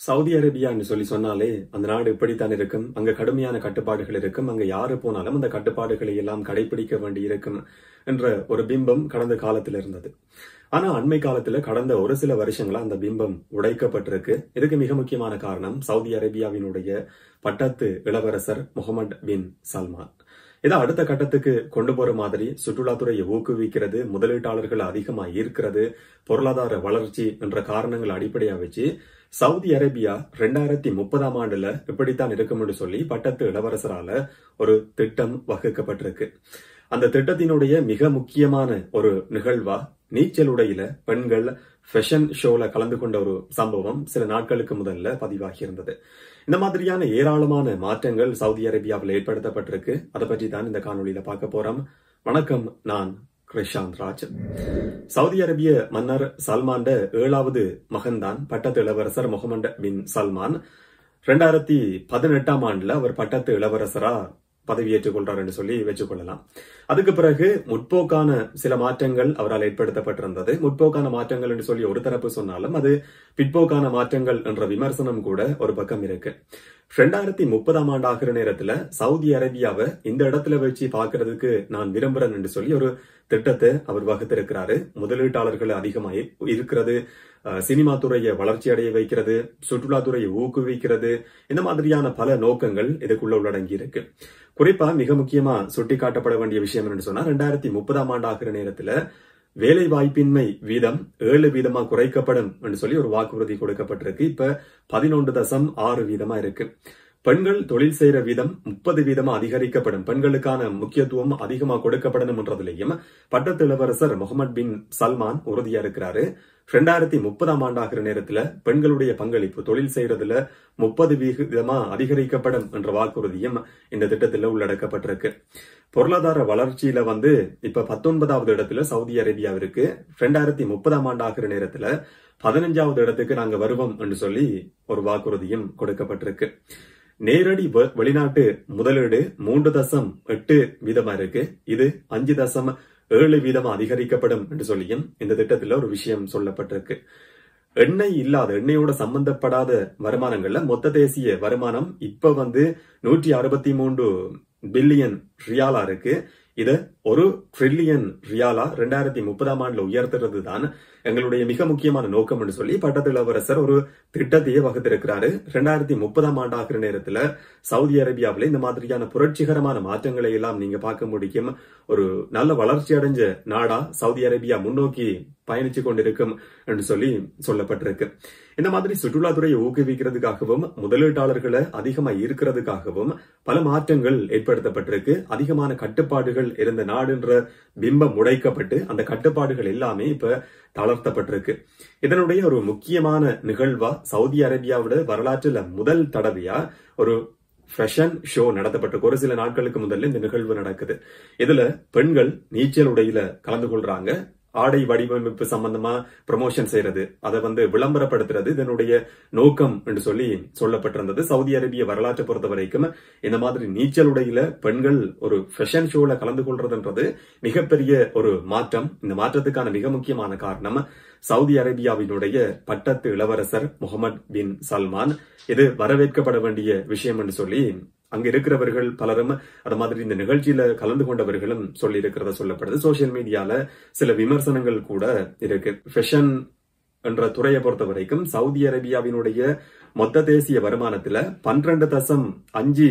Saudi அரேபியான்னு சொல்லி சொன்னாலே அந்த நாடு இப்படித்தான் இருக்கும். அங்க கடுமையான கட்டுப்பாடுகள் இருக்கும். அங்க யாரு போனாலும் அந்த கட்டுப்பாடுகளை எல்லாம் கடைபிடிக்க வேண்டி இருக்கும் என்ற ஒரு பிம்பம் கடந்த காலத்தில் இருந்தது. ஆனா அண்மை காலத்துல கடந்த ஒரு சில வருஷங்களா அந்த பிம்பம் உடைக்கப்பட்டிருக்கு. இதுக்கு மிக முக்கியமான காரணம் சவுதி அரேபியாவினுடைய பட்டத்து இளவரசர் முகமது பின் சல்மான். இதை அடுத்த கட்டத்துக்கு கொண்டு போற மாதிரி சுற்றுலாத்துறையை ஊக்குவிக்கிறது, முதலீட்டாளர்கள் அதிகமா ஈர்க்கிறது, பொருளாதார வளர்ச்சி என்ற காரணங்கள் அடிப்படையா வச்சு சவுதி அரேபியா 2030ஆம் ஆண்டுல இப்படித்தான் இருக்கும் என்று சொல்லி பட்டத்து இளவரசரால ஒரு திட்டம் வகுக்கப்பட்டிருக்கு. அந்த திட்டத்தினுடைய மிக முக்கியமான ஒரு நிகழ்வா நீச்சல் உடையில பெண்கள் ஃபேஷன் ஷோல கலந்து கொண்ட ஒரு சம்பவம் சில நாட்களுக்கு முதல்ல பதிவாகி இருந்தது. இந்த மாதிரியான ஏராளமான மாற்றங்கள் சவுதி அரேபியாவில் ஏற்படுத்தப்பட்டிருக்கு. அதை பற்றி தான் இந்த காணொலியில பார்க்க போறோம். வணக்கம், நான் கிருஷாந்த் ராஜ். சவுதி அரேபிய மன்னர் சல்மான் 7வது மகன் தான் பட்டத்து இளவரசர் முகமது பின் சல்மான். 2018ஆம் ஆண்டுல அவர் பட்டத்து இளவரசரா பதவியேற்றுக் கொள்றார் என்று சொல்லி வச்சுக்கொள்ளலாம். அதுக்கு பிறகு முற்போக்கான சில மாற்றங்கள் அவரால் ஏற்படுத்தப்பட்டிருந்தது. முற்போக்கான மாற்றங்கள் என்று சொல்லி ஒரு தரப்பு சொன்னாலும் அது பிற்போக்கான மாற்றங்கள் என்ற விமர்சனம் கூட ஒரு பக்கம் இருக்கு. 2030ஆம் ஆண்டு ஆகிற நேரத்துல சவுதி அரேபியாவை இந்த இடத்துல வச்சு பாக்குறதுக்கு நான் விரும்புறேன் என்று சொல்லி ஒரு திட்டத்தை அவர் வகுத்திருக்கிறாரு. முதலீட்டாளர்கள் அதிகமாக இருக்கிறது, சினிமா துறையை வளர்ச்சி அடைய வைக்கிறது, சுற்றுலாத்துறையை ஊக்குவிக்கிறது, இந்த மாதிரியான பல நோக்கங்கள் இதுக்குள்ள உள்ளடங்கி இருக்கு. குறிப்பா மிக முக்கியமா சுட்டி காட்டப்பட வேண்டிய விஷயம் என்று சொன்னா 2030ஆம் ஆண்டு ஆகிற நேரத்துல வேலை வாய்ப்பின்மை வீதம் 7% குறைக்கப்படும் என்று சொல்லி ஒரு வாக்குறுதி கொடுக்கப்பட்டிருக்கு. இப்ப 11.6% இருக்கு. பெண்கள் தொழில் செய்யற வீதம் 30% அதிகரிக்கப்படும். பெண்களுக்கான முக்கியத்துவம் அதிகமா கொடுக்கப்படணும் என்றதிலையும் பட்டத்து இளவரசர் முகமது பின் சல்மான் உறுதியா இருக்கிறாரு. 2030ஆம் ஆண்டு ஆகிற நேரத்துல பெண்களுடைய பங்களிப்பு தொழில் செய்யறதுல 30% அதிகரிக்கப்படும் என்ற வாக்குறுதியும் இந்த திட்டத்தில் உள்ளடக்கப்பட்டிருக்கு. பொருளாதார வளர்ச்சியில இப்ப 19வது இடத்துல சவுதி அரேபியா இருக்கு. 2030ஆம் ஆண்டு ஆகிற நேரத்துல 15வது இடத்துக்கு நாங்க வருவோம் என்று சொல்லி ஒரு வாக்குறுதியும் கொடுக்கப்பட்டிருக்கு. நேரடி வெளிநாட்டு முதலீடு 3.8% இருக்கு. இது 5.7% அதிகரிக்கப்படும் என்று சொல்லியும் இந்த திட்டத்துல ஒரு விஷயம் சொல்லப்பட்டிருக்கு. எண்ணெயோட சம்பந்தப்படாத வருமானங்கள்ல மொத்த தேசிய வருமானம் இப்ப 163 பில்லியன் ரியாலா இருக்கு. இத 1 ட்ரில்லியன் ரியாலா 2030ஆம் ஆண்டுல உயர்த்துறது தான் எங்களுடைய மிக முக்கியமான நோக்கம் என்று சொல்லி பட்டத்து இளவரசர் ஒரு திட்டத்தையே வகுத்திருக்கிறாரு. 2030ஆம் ஆண்டு ஆகிற நேரத்துல சவுதி அரேபியாவில இந்த மாதிரியான புரட்சிகரமான மாற்றங்களை எல்லாம் நீங்க பார்க்க முடியும். ஒரு நல்ல வளர்ச்சி அடைஞ்ச நாடா சவுதி அரேபியா முன்னோக்கி பயணிச்சு கொண்டிருக்கும் என்று சொல்லி சொல்லப்பட்டிருக்கு. இந்த மாதிரி சுற்றுலாத்துறையை ஊக்குவிக்கிறதுக்காகவும் முதலீட்டாளர்களை அதிகமா ஈர்க்கிறதுக்காகவும் பல மாற்றங்கள் ஏற்படுத்தப்பட்டிருக்கு. அதிகமான கட்டுப்பாடுகள் இருந்த நாடுன்ற பிம்பம் உடைக்கப்பட்டு அந்த கட்டுப்பாடுகள் எல்லாமே இப்ப தளர்த்தப்பட்டிருக்கு. இதனுடைய ஒரு முக்கியமான நிகழ்வா சவுதி அரேபியாவோட வரலாற்றுல முதல் தடவையா ஒரு ஃபேஷன் ஷோ நடத்தப்பட்டிருக்கு. ஒரு சில நாட்களுக்கு முதல்ல இந்த நிகழ்வு நடக்குது. இதுல பெண்கள் நீச்சல் உடையில கலந்து கொள்றாங்க. ஆடை வடிவமைப்பு சம்பந்தமா ப்ரமோஷன் செய்யறது, அதை விளம்பரப்படுத்துறது இதனுடைய நோக்கம் என்று சொல்லி சொல்லப்பட்டிருந்தது. சவுதி அரேபிய வரலாற்றை பொறுத்த வரைக்கும் இந்த மாதிரி நீச்சல் உடையில பெண்கள் ஒரு ஃபேஷன் ஷோல கலந்து கொள்றதுன்றது மிகப்பெரிய ஒரு மாற்றம். இந்த மாற்றத்துக்கான மிக முக்கியமான காரணம் சவுதி அரேபியாவினுடைய பட்டத்து இளவரசர் முகமது பின் சல்மான். இது வரவேற்கப்பட வேண்டிய விஷயம் என்று சொல்லி அங்க இருக்கிறவர்கள் பலரும் அது மாதிரி இந்த நிகழ்ச்சியில கலந்து கொண்டவர்களும் சொல்லி இருக்கிறத சொல்லப்படுது. சோசியல் மீடியால சில விமர்சனங்கள் கூட இருக்கு. ஃபேஷன் என்ற துறையை பொறுத்த வரைக்கும் சவுதி அரேபியாவினுடைய மொத்த தேசிய வருமானத்துல 12.5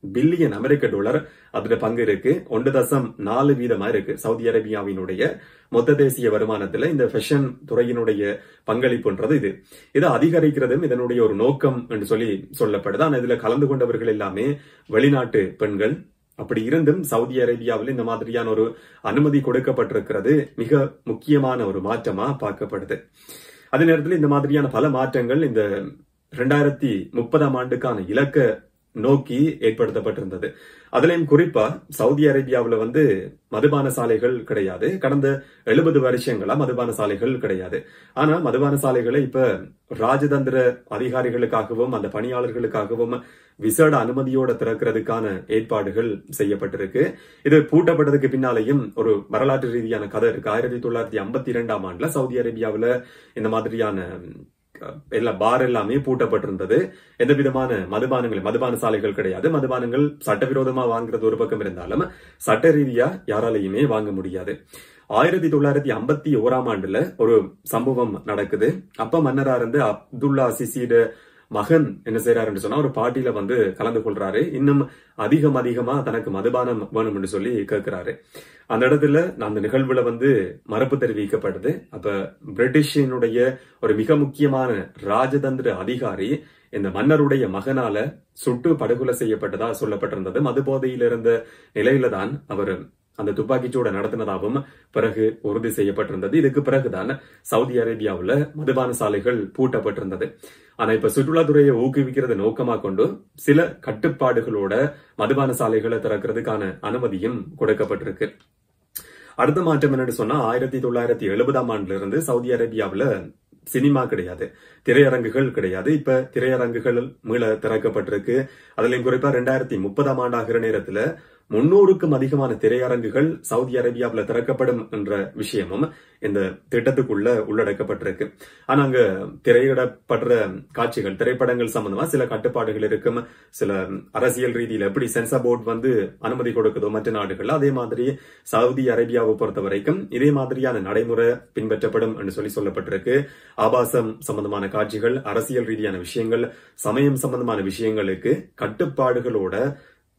பில்லியன் அமெரிக்க டாலர் அதுல பங்கு இருக்கு. 1.4% இருக்கு. சவுதி அரேபியாவினுடைய மொத்த தேசிய வருமானத்துல இந்த ஃபேஷன் துறையினுடைய பங்களிப்புன்றது இது அதிகரிக்கிறதும் இதனுடைய ஒரு நோக்கம் என்று சொல்லி சொல்லப்படுது. ஆனா இதுல கலந்து கொண்டவர்கள் எல்லாமே வெளிநாட்டு பெண்கள். அப்படி இருந்தும் சவுதி அரேபியாவில் இந்த மாதிரியான ஒரு அனுமதி கொடுக்கப்பட்டிருக்கிறது மிக முக்கியமான ஒரு மாற்றமா பார்க்கப்படுது. அதே நேரத்தில் இந்த மாதிரியான பல மாற்றங்கள் இந்த 2030ஆம் ஆண்டுக்கான இலக்க நோக்கி ஏற்படுத்தப்பட்டிருந்தது. அதுலயும் குறிப்பா சவுதி அரேபியாவுல மதுபான சாலைகள் கிடையாது. கடந்த 70 வருஷங்களா மதுபான சாலைகள் கிடையாது. ஆனா மதுபான சாலைகளை இப்ப ராஜதந்திர அதிகாரிகளுக்காகவும் அந்த பணியாளர்களுக்காகவும் விசேட அனுமதியோட திறக்கிறதுக்கான ஏற்பாடுகள் செய்யப்பட்டிருக்கு. இது பூட்டப்பட்டதுக்கு பின்னாலேயும் ஒரு வரலாற்று ரீதியான கதை இருக்கு. 1952ஆம் ஆண்டுல சவுதி அரேபியாவுல இந்த மாதிரியான எல்லா பார் எல்லாமே பூட்டப்பட்டிருந்தது. எந்த விதமான மதுபான சாலைகள் கிடையாது. மதுபானங்கள் சட்டவிரோதமா வாங்குறது ஒரு பக்கம் இருந்தாலும் சட்ட ரீதியா யாராலையுமே வாங்க முடியாது. 1951 ஒரு சம்பவம் நடக்குது. அப்ப மன்னரா இருந்து அப்துல்லா சிசிட மகன் என்ன செய்யறாருன்னு சொன்னா ஒரு பார்ட்டியில கலந்து கொள்றாரு. இன்னும் அதிகமா தனக்கு மதுபானம் வேணும் என்று சொல்லி கேட்கிறாரு. அந்த இடத்துல அந்த நிகழ்வுல மறுப்பு தெரிவிக்கப்படுது. அப்ப பிரிட்டிஷினுடைய ஒரு மிக முக்கியமான ராஜதந்திர அதிகாரி இந்த மன்னருடைய மகனால சுட்டு படுகொலை செய்யப்பட்டதா சொல்லப்பட்டிருந்தது. மது போதையில் இருந்த நிலையில தான் அவர் அந்த துப்பாக்கிச்சூட நடத்தினதாகவும் பிறகு உறுதி செய்யப்பட்டிருந்தது. இதுக்கு பிறகுதான் சவுதி அரேபியாவுல மதுபான சாலைகள் பூட்டப்பட்டிருந்தது. ஆனா இப்ப சுற்றுலாத்துறையை ஊக்குவிக்கிறது நோக்கமா கொண்டு சில கட்டுப்பாடுகளோட மதுபான சாலைகளை திறக்கிறதுக்கான அனுமதியும் கொடுக்கப்பட்டிருக்கு. அடுத்த மாற்றம் என்னன்னு சொன்னா 1970 இருந்து சவுதி அரேபியாவுல சினிமா கிடையாது, திரையரங்குகள் கிடையாது. இப்ப திரையரங்குகள் மீள திறக்கப்பட்டிருக்கு. அதுலயும் குறிப்பா 2030 ஆகிற நேரத்துல 300க்கும் அதிகமான திரையரங்குகள் சவுதி அரேபியாவில் திறக்கப்படும் என்ற விஷயமும் இந்த திட்டத்துக்குள்ள உள்ளடக்கப்பட்டிருக்கு. ஆனா அங்க திரையிடப்படுற காட்சிகள், திரைப்படங்கள் சம்பந்தமா சில கட்டுப்பாடுகள் இருக்கும். சில அரசியல் ரீதியில எப்படி சென்சார் போர்டு அனுமதி கொடுக்குதோ மற்ற நாடுகள், அதே மாதிரி சவுதி அரேபியாவை பொறுத்த வரைக்கும் இதே மாதிரியான நடைமுறை பின்பற்றப்படும் என்று சொல்லப்பட்டிருக்கு. ஆபாசம் சம்பந்தமான காட்சிகள், அரசியல் ரீதியான விஷயங்கள், சமயம் சம்பந்தமான விஷயங்களுக்கு கட்டுப்பாடுகளோட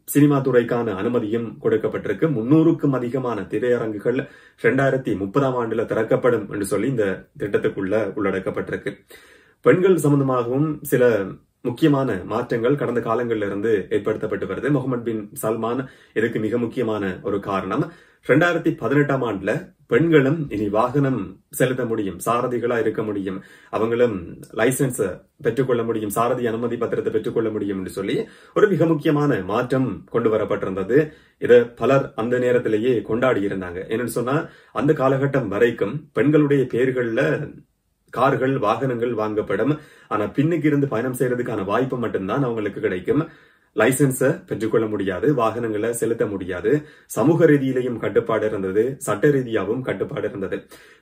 சினிமா துறைக்கான அனுமதியும் கொடுக்கப்பட்டிருக்கு. 300க்கும் அதிகமான திரையரங்குகள் 2030 திறக்கப்படும் என்று சொல்லி இந்த திட்டத்துக்குள்ள உள்ளடக்கப்பட்டிருக்கு. பெண்கள் சம்பந்தமாகவும் சில முக்கியமான மாற்றங்கள் கடந்த காலங்களில் இருந்து ஏற்படுத்தப்பட்டு வருது. முகமது பின் சல்மான் இதுக்கு மிக முக்கியமான ஒரு காரணம். 2018 பெண்களும் இனி வாகனம் செலுத்த முடியும், சாரதிகளா இருக்க முடியும், அவங்களும் லைசன்ஸ் பெற்றுக்கொள்ள முடியும், சாரதி அனுமதி பத்திரத்தை பெற்றுக்கொள்ள முடியும் என்று சொல்லி ஒரு மிக முக்கியமான மாற்றம் கொண்டு வரப்பட்டிருந்தது. இதை பலர் அந்த நேரத்திலேயே கொண்டாடி இருந்தாங்க. என்னன்னு சொன்னா அந்த காலகட்டம் வரைக்கும் பெண்களுடைய பெயர்கள்ல கார்கள், வாகனங்கள் வாங்கப்படும். ஆனா பின்னுக்கு இருந்து பயணம் செய்யறதுக்கான வாய்ப்பு மட்டும்தான் அவங்களுக்கு கிடைக்கும். லைசன்ஸ பெற்றுக்கொள்ள முடியாது, வாகனங்களை செலுத்த முடியாது. சமூக ரீதியிலையும் கட்டுப்பாடு இருந்தது, சட்ட ரீதியாகவும் கட்டுப்பாடு இருந்தது.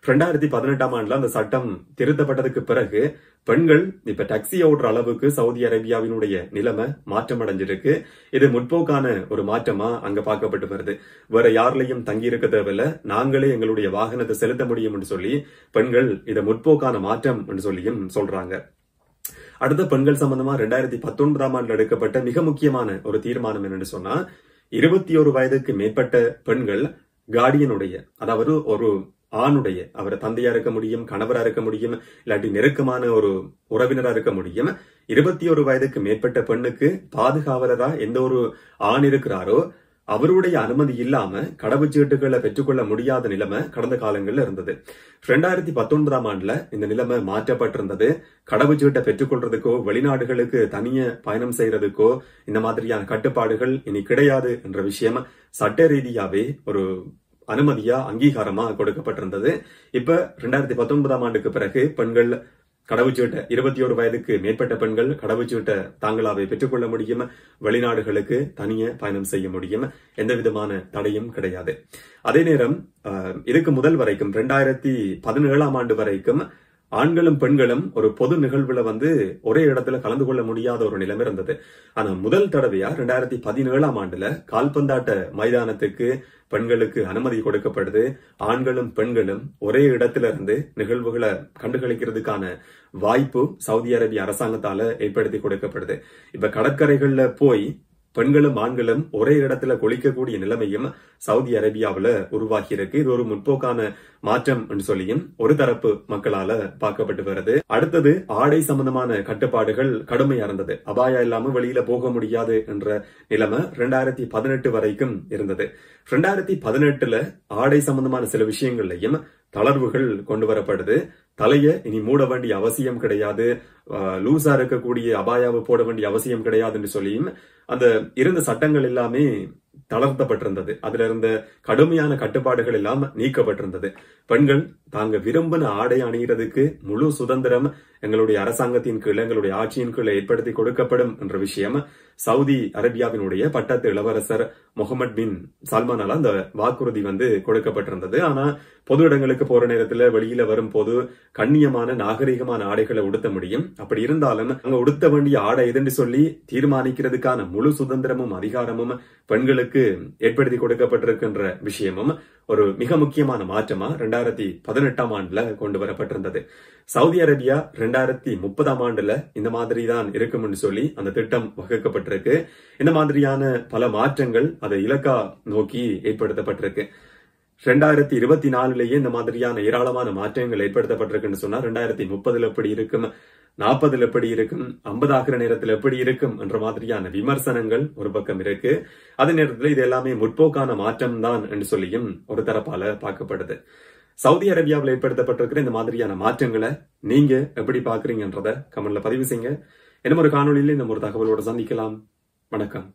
2018 அந்த சட்டம் திருத்தப்பட்டதுக்கு பிறகு பெண்கள் இப்ப டாக்ஸி ஓடுற அளவுக்கு சவுதி அரேபியாவினுடைய நிலைமை மாற்றம் அடைஞ்சிருக்கு. இது முற்போக்கான ஒரு மாற்றமா அங்க பார்க்கப்பட்டு வருது. வேற யாரிலையும் தங்கி இருக்க தேவையில்ல, நாங்களே எங்களுடைய வாகனத்தை செலுத்த முடியும் என்று சொல்லி பெண்கள் இதை முற்போக்கான மாற்றம் என்று சொல்லியும் சொல்றாங்க. அடுத்த பெண்கள் சம்பந்தமா 2019 எடுக்கப்பட்ட மிக முக்கியமான ஒரு தீர்மானம் என்னன்னு சொன்னா 21 வயதுக்கு மேற்பட்ட பெண்கள் கார்டியனுடைய, அதாவது ஒரு ஆணுடைய, அவர் தந்தையா இருக்க முடியும், கணவரா இருக்க முடியும், இல்லாட்டி நெருக்கமான ஒரு உறவினரா இருக்க முடியும். 21 வயதுக்கு மேற்பட்ட பெண்ணுக்கு பாதுகாவலரா எந்த ஒரு ஆண் இருக்கிறாரோ அவருடைய அனுமதி இல்லாம கடவுச்சீட்டுகளை பெற்றுக்கொள்ள முடியாத நிலைமை கடந்த காலங்கள்ல இருந்தது. 2019 இந்த நிலைமை மாற்றப்பட்டிருந்தது. கடவுச்சீட்டை பெற்றுக்கொள்றதுக்கோ வெளிநாடுகளுக்கு தனிய பயணம் செய்யறதுக்கோ இந்த மாதிரியான கட்டுப்பாடுகள் இனி கிடையாது என்ற விஷயம் சட்ட ரீதியாவே ஒரு அனுமதியா, அங்கீகாரமா கொடுக்கப்பட்டிருந்தது. இப்ப 2019 பிறகு பெண்கள் கடவுச்சீட்டை 21 வயதுக்கு மேற்பட்ட பெண்கள் கடவுச்சீட்டை தாங்களாவே பெற்றுக்கொள்ள முடியும், வெளிநாடுகளுக்கு தனிய பயணம் செய்ய முடியும், எந்த விதமான தடையும் கிடையாது. அதே நேரம் இதுக்கு முதல் வரைக்கும் 2017 வரைக்கும் ஆண்களும் பெண்களும் ஒரு பொது நிகழ்வுல ஒரே இடத்துல கலந்து கொள்ள முடியாத ஒரு நிலைமை இருந்தது. ஆனா முதல் தடவையா 2017 கால்பந்தாட்ட மைதானத்துக்கு பெண்களுக்கு அனுமதி கொடுக்கப்படுது. ஆண்களும் பெண்களும் ஒரே இடத்துல இருந்து நிகழ்வுகளை கண்டுகளிக்கிறதுக்கான வாய்ப்பு சவுதி அரேபிய அரசாங்கத்தால ஏற்படுத்தி கொடுக்கப்படுது. இப்ப கடற்கரைகள்ல போய் பெண்களும் ஆண்களும் ஒரே இடத்துல குளிக்கக்கூடிய நிலைமையும் சவுதி அரேபியாவுல உருவாகி இருக்கு. இது ஒரு முற்போக்கான மாற்றம் என்று சொல்லியும் ஒரு தரப்பு மக்களால பார்க்கப்பட்டு வருது. அடுத்தது ஆடை சம்பந்தமான கட்டுப்பாடுகள் கடுமையா இருந்தது. அபாயா இல்லாம வெளியில போக முடியாது என்ற நிலைமை 2018 வரைக்கும் இருந்தது. 2018 ஆடை சம்பந்தமான சில விஷயங்கள்லையும் தளர்வுகள் கொண்டு வரப்படுது. தலைய இனி மூட வேண்டிய அவசியம் கிடையாது, லூசா இருக்கக்கூடிய அபாயாவை போட வேண்டிய அவசியம் கிடையாது என்று சொல்லியும் அந்த இருந்த சட்டங்கள் எல்லாமே தளர்த்தப்பட்டிருந்தது. அதுல இருந்த கடுமையான கட்டுப்பாடுகள் எல்லாம் நீக்கப்பட்டிருந்தது. பெண்கள் தாங்க விரும்பின ஆடை அணிகிறதுக்கு முழு சுதந்திரம் எங்களுடைய அரசாங்கத்தின் கீழ் எங்களுடைய ஆட்சியின் கீழ் ஏற்படுத்தி கொடுக்கப்படும் என்ற விஷயம் சவுதி அரேபியாவினுடைய பட்டத்து இளவரசர் முகமது பின் சல்மானால அந்த வாக்குறுதி கொடுக்கப்பட்டிருந்தது. ஆனா பொது இடங்களுக்கு போற நேரத்துல வெளியில வரும் போது கண்ணியமான நாகரிகமான ஆடைகளை உடுத்த முடியும். அப்படி இருந்தாலும் அங்க உடுத்த வேண்டிய ஆடை எதுன்னு சொல்லி தீர்மானிக்கிறதுக்கான முழு சுதந்திரமும் அதிகாரமும் பெண்களுக்கு ஏற்படுத்தி கொடுக்கப்பட்டிருக்கின்ற விஷயமும் ஒரு மிக முக்கியமான மாற்றமா 2018 ஆண்டுல கொண்டு வரப்பட்டிருந்தது. சவுதி அரேபியா 2030 ஆண்டுல இந்த மாதிரி தான் இருக்கும்னு சொல்லி அந்த திட்டம் வகுக்கப்பட்டிருக்கு. இந்த மாதிரியான பல மாற்றங்கள் அதை இலக்கா நோக்கி ஏற்படுத்தப்பட்டிருக்கு. 2024 இந்த மாதிரியான ஏராளமான மாற்றங்கள் ஏற்படுத்தப்பட்டிருக்குன்னு சொன்னா 2030 எப்படி இருக்கும், 40 எப்படி இருக்கும், 50 ஆகிற நேரத்தில் எப்படி இருக்கும் என்ற மாதிரியான விமர்சனங்கள் ஒரு பக்கம் இருக்கு. அதே நேரத்தில் இது எல்லாமே முற்போக்கான மாற்றம் தான் என்று சொல்லியும் ஒரு தரப்பால பார்க்கப்படுது. சவுதி அரேபியாவில் ஏற்படுத்தப்பட்டிருக்கிற இந்த மாதிரியான மாற்றங்களை நீங்க எப்படி பாக்குறீங்கன்றத கமெண்ட்ல பதிவு செய்யுங்க. இன்னும் ஒரு காணொலியில் இன்னும் ஒரு தகவலோட சந்திக்கலாம். வணக்கம்.